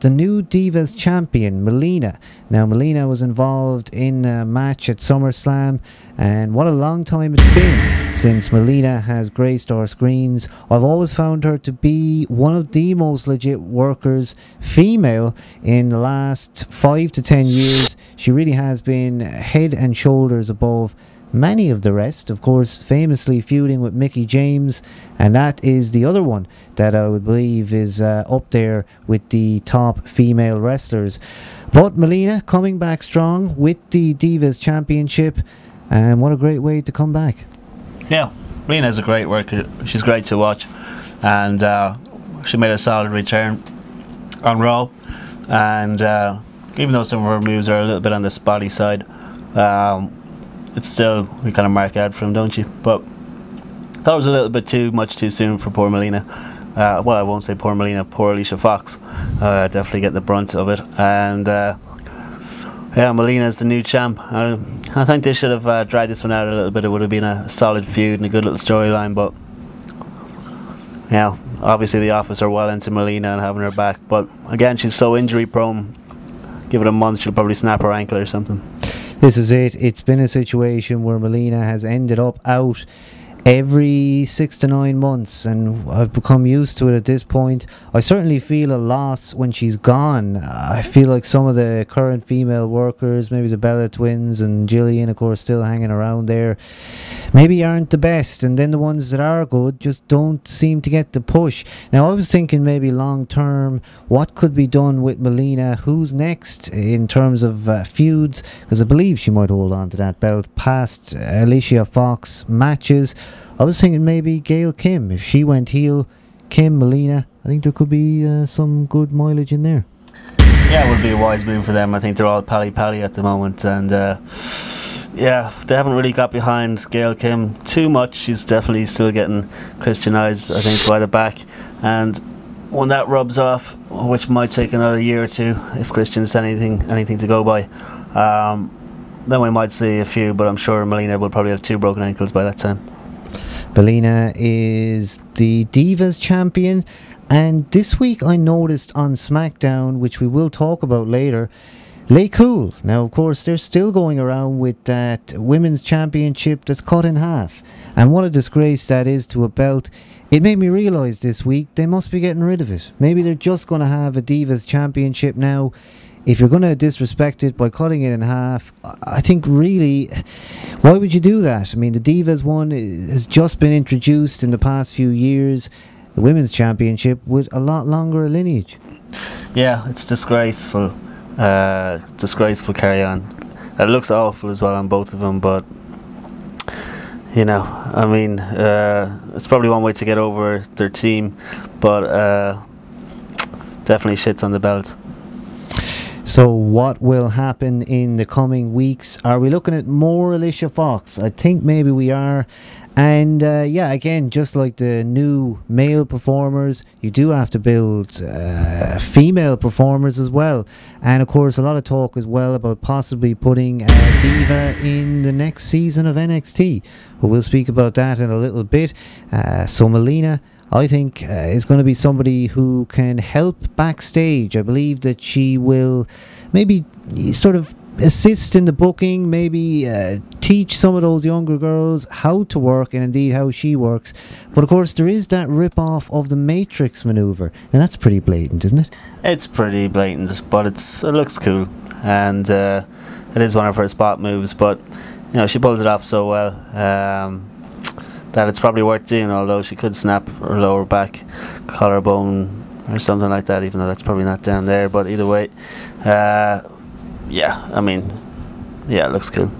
the new Divas champion, Melina. Now, Melina was involved in a match at SummerSlam, and what a long time it's been since Melina has graced our screens. I've always found her to be one of the most legit workers, female, in the last 5 to 10 years. She really has been head and shoulders above many of the rest, of course, famously feuding with Mickie James, and that is the other one that I would believe is up there with the top female wrestlers. But Melina coming back strong with the Divas Championship, and what a great way to come back. Yeah, Melina's a great worker. She's great to watch, and she made a solid return on Raw, and even though some of her moves are a little bit on the spotty side, it's still, we kind of mark out for him, don't you? But I thought it was a little bit too much too soon for poor Melina. Well, I won't say poor Melina, poor Alicia Fox. Definitely getting the brunt of it. And yeah, Melina's the new champ. I think they should have dragged this one out a little bit. It would have been a solid feud and a good little storyline. But yeah, obviously the Office are well into Melina and having her back. But again, she's so injury prone. Give it a month, she'll probably snap her ankle or something. This is it. It's been a situation where Melina has ended up out every 6 to 9 months, and I've become used to it at this point. I certainly feel a loss when she's gone. I feel like some of the current female workers, maybe the Bella Twins and Jillian, of course, still hanging around there, maybe aren't the best, and then the ones that are good just don't seem to get the push. Now, I was thinking maybe long term, what could be done with Melina? Who's next in terms of feuds? Because I believe she might hold on to that belt past Alicia Fox matches. I was thinking maybe Gail Kim. If she went heel, Kim, Melina, I think there could be some good mileage in there. Yeah, it would be a wise move for them. I think they're all pally-pally at the moment, and yeah, they haven't really got behind Gail Kim too much. She's definitely still getting Christianized, I think, by the back, and when that rubs off, which might take another year or two if Christian's anything to go by, then we might see a few, but I'm sure Melina will probably have 2 broken ankles by that time. Melina is the Divas champion, and this week I noticed on SmackDown, which we will talk about later, Lay Cool. Now, of course, they're still going around with that women's championship that's cut in half, and what a disgrace that is to a belt. It made me realise this week they must be getting rid of it. Maybe they're just going to have a Divas championship now. If you're going to disrespect it by cutting it in half, I think really, why would you do that? I mean, the Divas one has just been introduced in the past few years. The Women's Championship with a lot longer lineage. Yeah, it's disgraceful. Disgraceful carry on. It looks awful as well on both of them, but you know, I mean, it's probably one way to get over their team, but definitely shits on the belt. So what will happen in the coming weeks? Are we looking at more Alicia Fox? I think maybe we are. And yeah, again, just like the new male performers, you do have to build female performers as well. And of course, a lot of talk as well about possibly putting a diva in the next season of NXT. But we'll speak about that in a little bit. So Melina, I think, is going to be somebody who can help backstage. I believe that she will maybe sort of assist in the booking, maybe teach some of those younger girls how to work and indeed how she works. But of course, there is that rip-off of the Matrix maneuver, and that's pretty blatant, isn't it? It's pretty blatant, but it looks cool, and it is one of her spot moves. But you know, she pulls it off so well that it's probably worth doing, although she could snap her lower back collarbone or something like that, even though that's probably not down there. But either way, yeah, I mean, yeah, it looks cool.